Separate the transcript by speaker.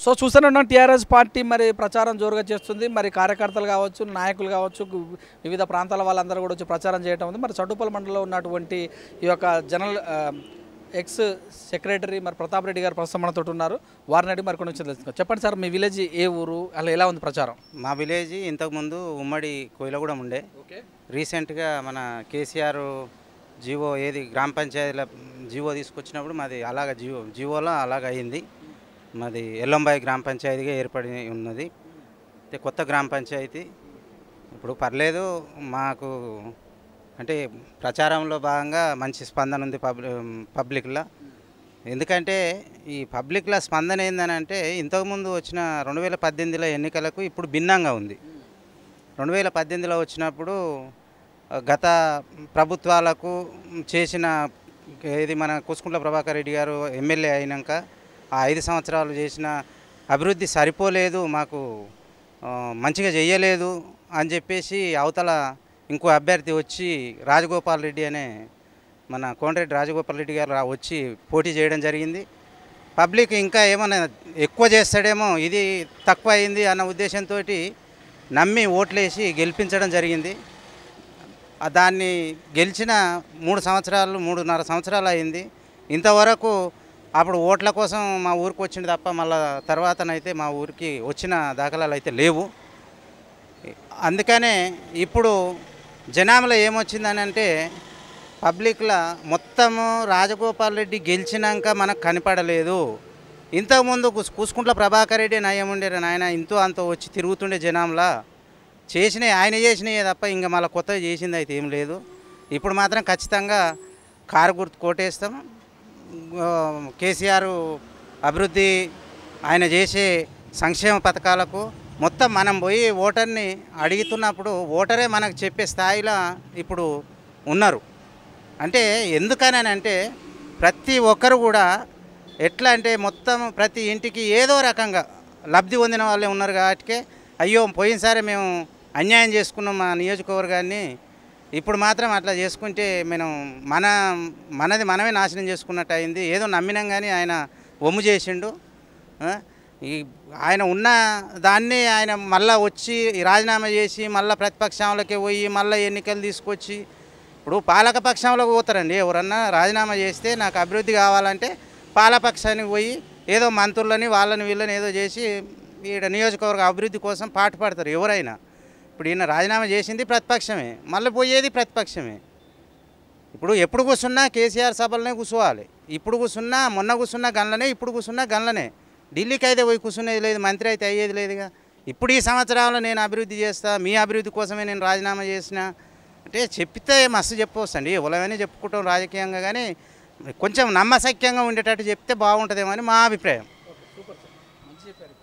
Speaker 1: So చూస్తూనే ఉన్నాం TRS party మరి ప్రచారం జోరుగా చేస్తుంది. మరి కార్యకర్తలు కావచ్చు, నాయకులు కావచ్చు, వివిధ ప్రాంతాల వాళ్ళందరూ కూడా వచ్చి ప్రచారం చేయడం ఉంది. మరి చట్టుపల్లి మండలంలో ఉన్నటువంటి ఈ యొక్క జనరల్ ఎక్స్ సెక్రటరీ మరి ప్రతాప్ రెడ్డి గారు ప్రస్తుతం మనతో ఉన్నారు. వారిని అడిగి మరి కొన్ని విషయాలు తెలుసుకోండి. చెప్పండి సార్, మీ విలేజ్ ఏ ఊరు, అలా ఎలా ఉంది ప్రచారం?
Speaker 2: మా విలేజ్ ఇంతకుముందు ఉమ్మడి కోయిలగూడెం ఉండే. రీసెంట్గా మన కేసీఆర్ జీవో ఏది గ్రామ పంచాయతీల జీవో తీసుకొచ్చినప్పుడు మాది అలాగ జీవోలో అలాగ అయింది. మాది ఎల్లంబాయి గ్రామ పంచాయతీగా ఏర్పడి ఉన్నది. కొత్త గ్రామ పంచాయతీ ఇప్పుడు పర్లేదు మాకు, అంటే ప్రచారంలో భాగంగా మంచి స్పందన ఉంది పబ్లిక్లో. ఎందుకంటే ఈ పబ్లిక్లో స్పందన ఏందనంటే ఇంతకుముందు వచ్చిన 2018లో ఎన్నికలకు ఇప్పుడు భిన్నంగా ఉంది. 2018లో వచ్చినప్పుడు గత ప్రభుత్వాలకు చేసిన ఇది మన కూసుకుంట్ల ప్రభాకర్ రెడ్డి గారు ఎమ్మెల్యే అయినాక ఆ 5 సంవత్సరాలు చేసిన అభివృద్ధి సరిపోలేదు, మాకు మంచిగా చేయలేదు అని చెప్పేసి అవతల ఇంకో అభ్యర్థి వచ్చి రాజగోపాల్ రెడ్డి అనే మన కోమటిరెడ్డి రాజగోపాల్ రెడ్డి గారు వచ్చి పోటీ చేయడం జరిగింది. పబ్లిక్ ఇంకా ఏమైనా ఎక్కువ చేస్తాడేమో, ఇది తక్కువ అయింది అన్న ఉద్దేశంతో నమ్మి ఓట్లేసి గెలిపించడం జరిగింది. దాన్ని గెలిచిన 3.5 సంవత్సరాలు అయింది. ఇంతవరకు అప్పుడు ఓట్ల కోసం మా ఊరికి వచ్చింది తప్ప మళ్ళీ తర్వాతనైతే మా ఊరికి వచ్చిన దాఖలాలు అయితే లేవు. అందుకనే ఇప్పుడు జనాభాలో ఏమొచ్చిందని అంటే పబ్లిక్లో మొత్తము రాజగోపాల్ రెడ్డి గెలిచినాక మనకు కనపడలేదు. ఇంతకుముందు కూసుకుంట్ల ప్రభాకర్ రెడ్డి నయం ఉండే ఆయన ఇంతో అంతో వచ్చి తిరుగుతుండే జనాంలా చేసినాయి, ఆయన చేసినాయే తప్ప ఇంకా మళ్ళీ కొత్తగా చేసింది అయితే ఏం లేదు. ఇప్పుడు మాత్రం ఖచ్చితంగా కారు గుర్తు కోటేస్తాం. కేసీఆర్ అభివృద్ధి, ఆయన చేసే సంక్షేమ పథకాలకు మొత్తం మనం పోయి ఓటర్ని అడుగుతున్నప్పుడు ఓటరే మనకు చెప్పే స్థాయిలో ఇప్పుడు ఉన్నారు. అంటే ఎందుకని అంటే ప్రతి ఒక్కరు కూడా ఎట్లా అంటే మొత్తం ప్రతి ఇంటికి ఏదో రకంగా లబ్ధి పొందిన వాళ్ళే ఉన్నారు. కాబట్టి అయ్యో పోయినసారి మేము అన్యాయం చేసుకున్నాం మా నియోజకవర్గాన్ని, ఇప్పుడు మాత్రం అట్లా చేసుకుంటే మనం మనది మనమే నాశనం చేసుకున్నట్టు అయింది. ఏదో నమ్మినాం కానీ ఆయన ఒమ్ము చేసిండు. ఆయన ఉన్న దాన్ని ఆయన మళ్ళీ వచ్చి రాజీనామా చేసి మళ్ళీ ప్రతిపక్షంలోకి పోయి మళ్ళీ ఎన్నికలు తీసుకొచ్చి, ఇప్పుడు పాలకపక్షంలోకి పోతారండి. ఎవరన్నా రాజీనామా చేస్తే నాకు అభివృద్ధి కావాలంటే పాలపక్షానికి పోయి ఏదో మంత్రులని వాళ్ళని వీళ్ళని ఏదో చేసి ఈడ నియోజకవర్గ అభివృద్ధి కోసం పాటుపడతారు ఎవరైనా. ఇప్పుడు ఈయన రాజీనామా చేసింది ప్రతిపక్షమే, మళ్ళీ పోయేది ప్రతిపక్షమే. ఇప్పుడు ఎప్పుడు కూర్చున్నా కేసీఆర్ సభలనే కూర్చోవాలి. ఇప్పుడు కూర్చున్నా, మొన్న కూర్చున్నా గన్లనే, ఇప్పుడు కూర్చున్నా గన్లనే. ఢిల్లీకి అయితే పోయి కూర్చునేది లేదు, మంత్రి అయితే అయ్యేది లేదుగా. ఇప్పుడు ఈ సంవత్సరంలో నేను అభివృద్ధి చేస్తా, మీ అభివృద్ధి కోసమే నేను రాజీనామా చేసిన అంటే చెప్పితే మస్తు చెప్పవచ్చండి. ఎవరైనా చెప్పుకుంటాం రాజకీయంగా, కానీ కొంచెం నమ్మశక్యంగా ఉండేటట్టు చెప్తే బాగుంటుందేమో అని మా అభిప్రాయం.
Speaker 1: సూపర్ సార్, మంచి చెప్పారు.